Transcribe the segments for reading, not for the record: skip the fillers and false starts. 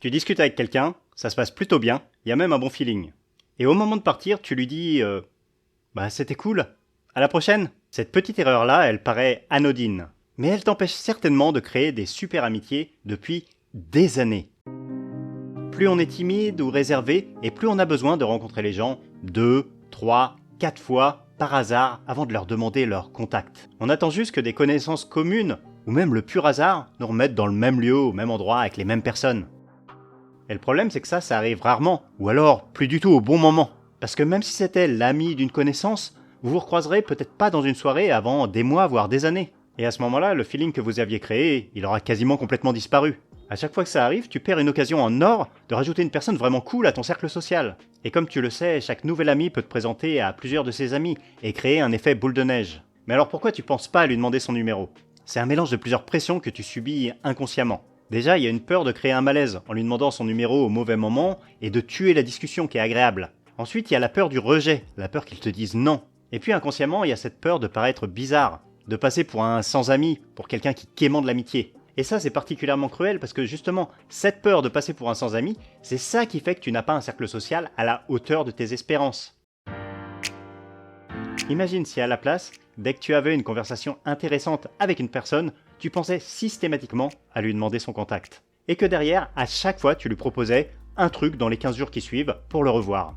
Tu discutes avec quelqu'un, ça se passe plutôt bien, il y a même un bon feeling. Et au moment de partir, tu lui dis bah c'était cool, à la prochaine. Cette petite erreur-là, elle paraît anodine, mais elle t'empêche certainement de créer des super amitiés depuis des années. Plus on est timide ou réservé, et plus on a besoin de rencontrer les gens 2, 3, 4 fois par hasard avant de leur demander leur contact. On attend juste que des connaissances communes, ou même le pur hasard, nous remettent dans le même lieu, au même endroit, avec les mêmes personnes. Et le problème, c'est que ça arrive rarement, ou alors plus du tout au bon moment. Parce que même si c'était l'ami d'une connaissance, vous vous recroiserez peut-être pas dans une soirée avant des mois, voire des années. Et à ce moment-là, le feeling que vous aviez créé, il aura quasiment complètement disparu. À chaque fois que ça arrive, tu perds une occasion en or de rajouter une personne vraiment cool à ton cercle social. Et comme tu le sais, chaque nouvel ami peut te présenter à plusieurs de ses amis et créer un effet boule de neige. Mais alors pourquoi tu penses pas à lui demander son numéro? C'est un mélange de plusieurs pressions que tu subis inconsciemment. Déjà, il y a une peur de créer un malaise en lui demandant son numéro au mauvais moment et de tuer la discussion qui est agréable. Ensuite, il y a la peur du rejet, la peur qu'ils te disent non. Et puis inconsciemment, il y a cette peur de paraître bizarre, de passer pour un sans-ami, pour quelqu'un qui quémande l'amitié. Et ça, c'est particulièrement cruel parce que justement, cette peur de passer pour un sans-ami, c'est ça qui fait que tu n'as pas un cercle social à la hauteur de tes espérances. Imagine si à la place, dès que tu avais une conversation intéressante avec une personne, tu pensais systématiquement à lui demander son contact. Et que derrière, à chaque fois, tu lui proposais un truc dans les 15 jours qui suivent pour le revoir.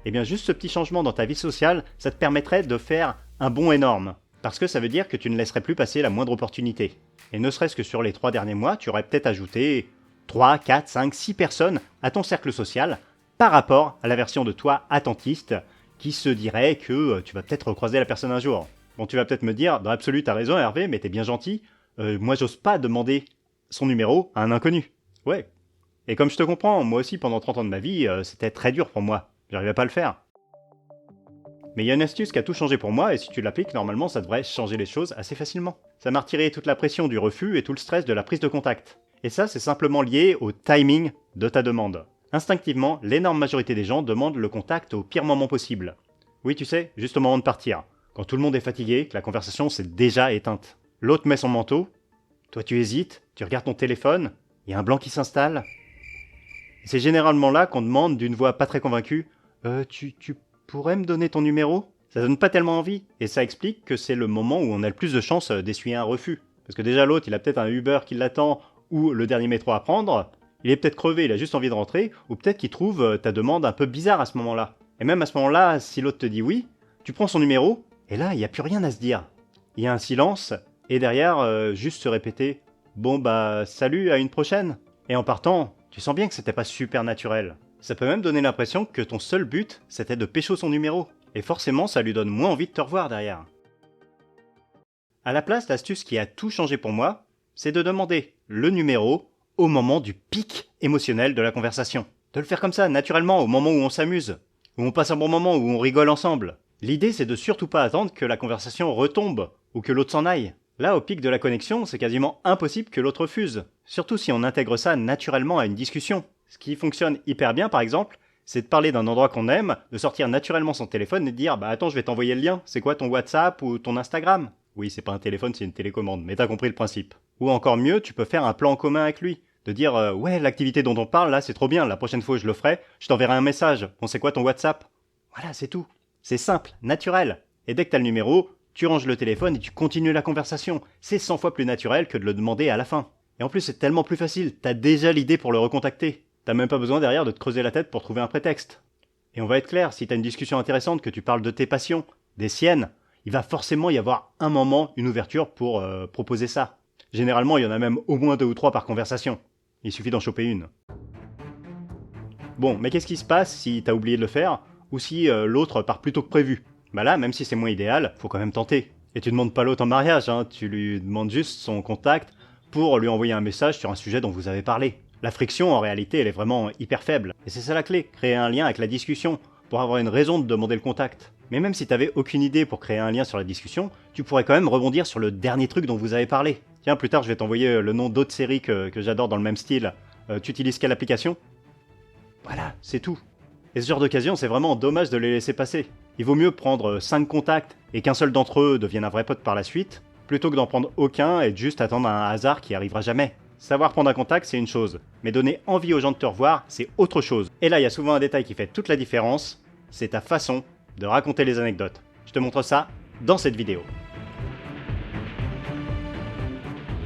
Et bien juste ce petit changement dans ta vie sociale, ça te permettrait de faire un bond énorme. Parce que ça veut dire que tu ne laisserais plus passer la moindre opportunité. Et ne serait-ce que sur les 3 derniers mois, tu aurais peut-être ajouté 3, 4, 5, 6 personnes à ton cercle social par rapport à la version de toi attentiste qui se dirait que tu vas peut-être recroiser la personne un jour. Bon, tu vas peut-être me dire, dans l'absolu, t'as raison Hervé, mais t'es bien gentil. Moi, j'ose pas demander son numéro à un inconnu. Ouais. Et comme je te comprends, moi aussi, pendant 30 ans de ma vie, c'était très dur pour moi. J'arrivais pas à le faire. Mais il y a une astuce qui a tout changé pour moi, et si tu l'appliques, normalement, ça devrait changer les choses assez facilement. Ça m'a retiré toute la pression du refus et tout le stress de la prise de contact. Et ça, c'est simplement lié au timing de ta demande. Instinctivement, l'énorme majorité des gens demandent le contact au pire moment possible. Oui, tu sais, juste au moment de partir. Quand tout le monde est fatigué, que la conversation s'est déjà éteinte. L'autre met son manteau, toi tu hésites, tu regardes ton téléphone, il y a un blanc qui s'installe. C'est généralement là qu'on demande d'une voix pas très convaincue tu pourrais me donner ton numéro? Ça donne pas tellement envie, et ça explique que c'est le moment où on a le plus de chances d'essuyer un refus. Parce que déjà l'autre, il a peut-être un Uber qui l'attend, ou le dernier métro à prendre, il est peut-être crevé, il a juste envie de rentrer, ou peut-être qu'il trouve ta demande un peu bizarre à ce moment-là. Et même à ce moment-là, si l'autre te dit oui, tu prends son numéro, et là, il n'y a plus rien à se dire. Il y a un silence, et derrière, juste se répéter « Bon bah, salut, à une prochaine !» Et en partant, tu sens bien que c'était pas super naturel. Ça peut même donner l'impression que ton seul but, c'était de pécho son numéro. Et forcément, ça lui donne moins envie de te revoir derrière. À la place, l'astuce qui a tout changé pour moi, c'est de demander le numéro au moment du pic émotionnel de la conversation. De le faire comme ça, naturellement, au moment où on s'amuse, où on passe un bon moment, où on rigole ensemble. L'idée, c'est de surtout pas attendre que la conversation retombe, ou que l'autre s'en aille. Là, au pic de la connexion, c'est quasiment impossible que l'autre refuse. Surtout si on intègre ça naturellement à une discussion. Ce qui fonctionne hyper bien, par exemple, c'est de parler d'un endroit qu'on aime, de sortir naturellement son téléphone et de dire « Bah attends, je vais t'envoyer le lien, c'est quoi ton WhatsApp ou ton Instagram ?» Oui, c'est pas un téléphone, c'est une télécommande, mais t'as compris le principe. Ou encore mieux, tu peux faire un plan en commun avec lui. De dire ouais, l'activité dont on parle là, c'est trop bien, la prochaine fois je le ferai, je t'enverrai un message. Bon, c'est quoi ton WhatsApp? Voilà, c'est tout. C'est simple, naturel. Et dès que t'as le numéro, tu ranges le téléphone et tu continues la conversation. C'est 100 fois plus naturel que de le demander à la fin. Et en plus, c'est tellement plus facile, t'as déjà l'idée pour le recontacter. T'as même pas besoin derrière de te creuser la tête pour trouver un prétexte. Et on va être clair, si t'as une discussion intéressante, que tu parles de tes passions, des siennes, il va forcément y avoir un moment, une ouverture pour proposer ça. Généralement, il y en a même au moins 2 ou 3 par conversation. Il suffit d'en choper une. Bon, mais qu'est-ce qui se passe si t'as oublié de le faire, ou si l'autre part plus tôt que prévu? Bah là, même si c'est moins idéal, faut quand même tenter. Et tu demandes pas l'autre en mariage, hein, tu lui demandes juste son contact pour lui envoyer un message sur un sujet dont vous avez parlé. La friction, en réalité, elle est vraiment hyper faible. Et c'est ça la clé, créer un lien avec la discussion, pour avoir une raison de demander le contact. Mais même si t'avais aucune idée pour créer un lien sur la discussion, tu pourrais quand même rebondir sur le dernier truc dont vous avez parlé. Tiens, plus tard, je vais t'envoyer le nom d'autres séries que j'adore dans le même style. Tu utilises quelle application? Voilà, c'est tout. Et ce genre d'occasion, c'est vraiment dommage de les laisser passer. Il vaut mieux prendre 5 contacts et qu'un seul d'entre eux devienne un vrai pote par la suite, plutôt que d'en prendre aucun et de juste attendre un hasard qui arrivera jamais. Savoir prendre un contact, c'est une chose, mais donner envie aux gens de te revoir, c'est autre chose. Et là, il y a souvent un détail qui fait toute la différence, c'est ta façon de raconter les anecdotes. Je te montre ça dans cette vidéo.